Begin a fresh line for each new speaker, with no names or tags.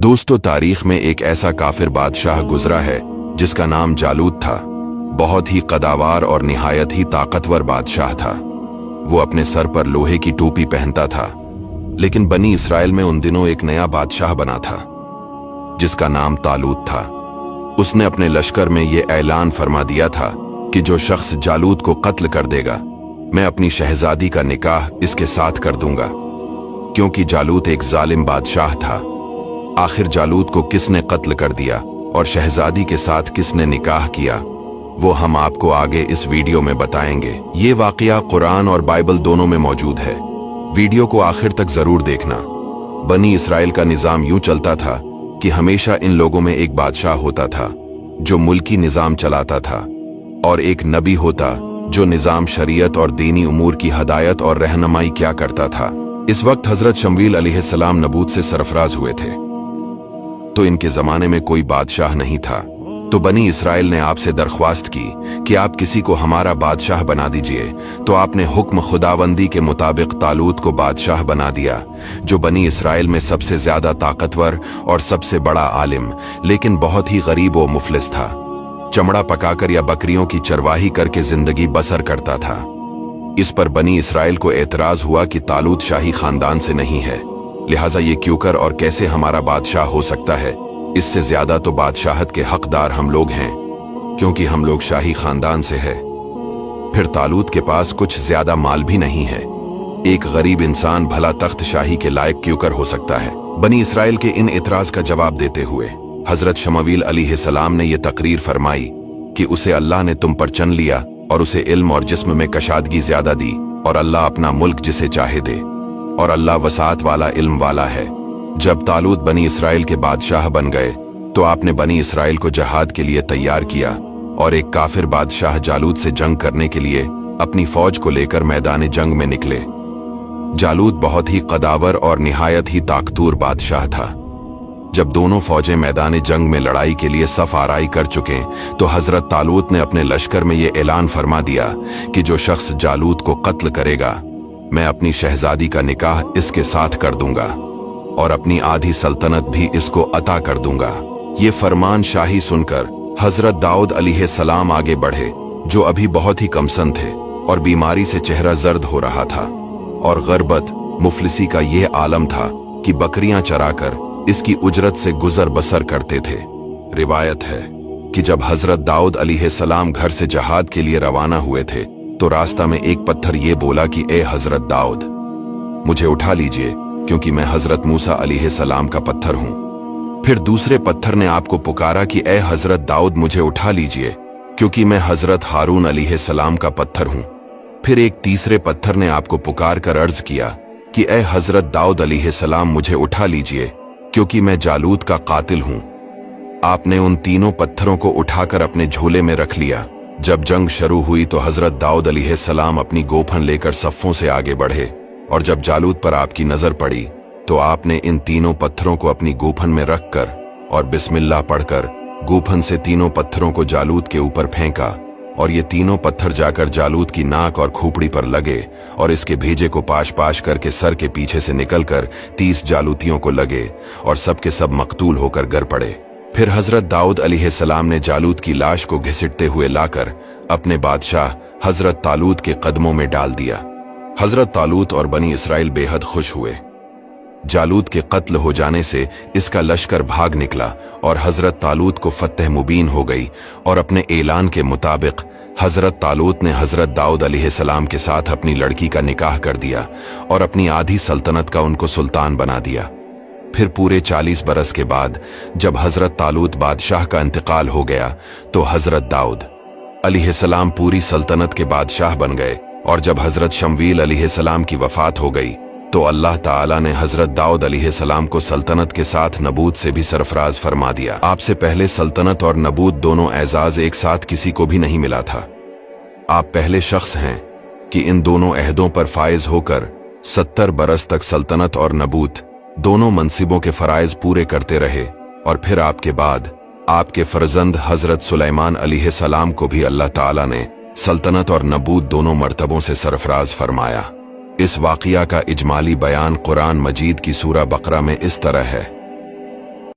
दोस्तों, तारीख में एक ऐसा काफिर बादशाह गुजरा है जिसका नाम जालूत था। बहुत ही कदावार और निहायत ही ताकतवर बादशाह था। वो अपने सर पर लोहे की टोपी पहनता था। लेकिन बनी इसराइल में उन दिनों एक नया बादशाह बना था जिसका नाम तालूत था। उसने अपने लश्कर में ये ऐलान फरमा दिया था कि जो शख्स जालूत को कत्ल कर देगा, मैं अपनी शहजादी का निकाह इसके साथ कर दूंगा। क्योंकि जालूत एक जालिम बादशाह था। आखिर जालूत को किसने कत्ल कर दिया और शहजादी के साथ किसने निकाह किया, वो हम आपको आगे इस वीडियो में बताएंगे। ये वाकया कुरान और बाइबल दोनों में मौजूद है। वीडियो को आखिर तक जरूर देखना। बनी इसराइल का निजाम यूं चलता था कि हमेशा इन लोगों में एक बादशाह होता था जो मुल्की निजाम चलाता था, और एक नबी होता जो निजाम शरीयत और दीनी उमूर की हदायत और रहनुमाई क्या करता था। इस वक्त हजरत शमवील अलैहिस्सलाम नबूत से सरफराज हुए थे, तो इनके जमाने में कोई बादशाह नहीं था। तो बनी इसराइल ने आपसे दरख्वास्त की कि आप किसी को हमारा बादशाह बना दीजिए। तो आपने हुक्म खुदावंदी के मुताबिक तालूत को बादशाह बना दिया, जो बनी इसराइल में सबसे ज्यादा ताकतवर और सबसे बड़ा आलिम, लेकिन बहुत ही गरीब व मुफलिस था। चमड़ा पकाकर या बकरियों की चरवाही करके जिंदगी बसर करता था। इस पर बनी इसराइल को एतराज हुआ कि तालूत शाही खानदान से नहीं है, लिहाजा ये क्यों कर और कैसे हमारा बादशाह हो सकता है। इससे ज्यादा तो बादशाहत के हकदार हम लोग हैं, क्योंकि हम लोग शाही खानदान से है। फिर तालूत के पास कुछ ज्यादा माल भी नहीं है। एक गरीब इंसान भला तख्त शाही के लायक क्यों कर हो सकता है। बनी इसराइल के इन इतराज का जवाब देते हुए हजरत शमवील अलैहिस्सलाम ने यह तकरीर फरमाई कि उसे अल्लाह ने तुम पर चन लिया और उसे इल्म और जिस्म में कशादगी ज्यादा दी, और अल्लाह अपना मुल्क जिसे चाहे दे, और अल्लाह वसात वाला इल्म वाला है। जब तालूत बनी इसराइल के बादशाह बन गए तो आपने बनी इसराइल को जहाद के लिए तैयार किया, और एक काफिर बादशाह जालूत से जंग करने के लिए अपनी फौज को लेकर मैदान जंग में निकले। जालूत बहुत ही कदावर और निहायत ही ताकतूर बादशाह था। जब दोनों फौजें मैदान जंग में लड़ाई के लिए सफ आराई कर चुके तो हजरत तालूत ने अपने लश्कर में यह ऐलान फरमा दिया कि जो शख्स जालूत को कत्ल करेगा, मैं अपनी शहजादी का निकाह इसके साथ कर दूंगा और अपनी आधी सल्तनत भी इसको अता कर दूंगा। ये फरमान शाही सुनकर हजरत दाऊद अलैहिस्सलाम आगे बढ़े, जो अभी बहुत ही कमसन थे और बीमारी से चेहरा जर्द हो रहा था, और गरबत मुफलिसी का यह आलम था कि बकरियां चराकर इसकी उजरत से गुजर बसर करते थे। रिवायत है कि जब हजरत दाऊद अलैहिस्सलाम घर से जहाद के लिए रवाना हुए थे तो रास्ता में एक पत्थर ये बोला कि ए हजरत दाऊद, मुझे उठा लीजिए, क्योंकि मैं हजरत मूसा अलैहिस्सलाम का पत्थर हूं। फिर दूसरे पत्थर ने आपको पुकारा कि ए हजरत दाऊद, मुझे उठा लीजिए, क्योंकि मैं हजरत हारून अलैहिस्सलाम का पत्थर हूं। फिर एक तीसरे पत्थर ने आपको पुकार कर अर्ज किया कि ए हजरत दाऊद अलैहिस्सलाम, मुझे उठा लीजिए, क्योंकि मैं जालूत का कातिल हूं। आपने उन तीनों पत्थरों को उठाकर अपने झोले में रख लिया। जब जंग शुरू हुई तो हजरत दाऊद अलैहिस्सलाम अपनी गोफन लेकर सफ़ों से आगे बढ़े, और जब जालूत पर आपकी नजर पड़ी तो आपने इन तीनों पत्थरों को अपनी गोफन में रखकर और बिस्मिल्लाह पढ़कर गोफन से तीनों पत्थरों को जालूत के ऊपर फेंका, और ये तीनों पत्थर जाकर जालूत की नाक और खोपड़ी पर लगे, और इसके भेजे को पाश पाश करके सर के पीछे से निकलकर 30 जालूतियों को लगे, और सबके सब मकतूल होकर गिर पड़े। फिर हजरत दाऊद अलैहिस्सलाम ने जालूत की लाश को घसीटते हुए लाकर अपने बादशाह हजरत तालूत के कदमों में डाल दिया। हजरत तालूत और बनी इसराइल बेहद खुश हुए। जालूत के कत्ल हो जाने से इसका लश्कर भाग निकला और हजरत तालूत को फतह मुबीन हो गई, और अपने ऐलान के मुताबिक हजरत तालूत ने हजरत दाऊद अलैहिस्सलाम के साथ अपनी लड़की का निकाह कर दिया और अपनी आधी सल्तनत का उनको सुल्तान बना दिया। फिर पूरे 40 बरस के बाद जब हजरत तालूत बादशाह का इंतकाल हो गया तो हजरत दाऊद अलैहिस्सलाम पूरी सल्तनत के बादशाह बन गए, और जब हजरत शमवील अलैहिस्सलाम की वफात हो गई तो अल्लाह ताला ने हजरत दाऊद अलैहिस्सलाम को सल्तनत के साथ नबूत से भी सरफराज फरमा दिया। आपसे पहले सल्तनत और नबूत दोनों एजाज एक साथ किसी को भी नहीं मिला था। आप पहले शख्स हैं कि इन दोनों अहदों पर फायज होकर 70 बरस तक सल्तनत और नबूत दोनों मनसिबों के फराइज पूरे करते रहे, और फिर आपके बाद आपके फर्जंद हजरत सुलेमान अलैहिस्सलाम को भी अल्लाह ताला ने सल्तनत और नबूत दोनों मर्तबों से सरफराज फरमाया। इस वाक़िया का इजमाली बयान कुरान मजीद की सूरा बकरा में इस तरह है।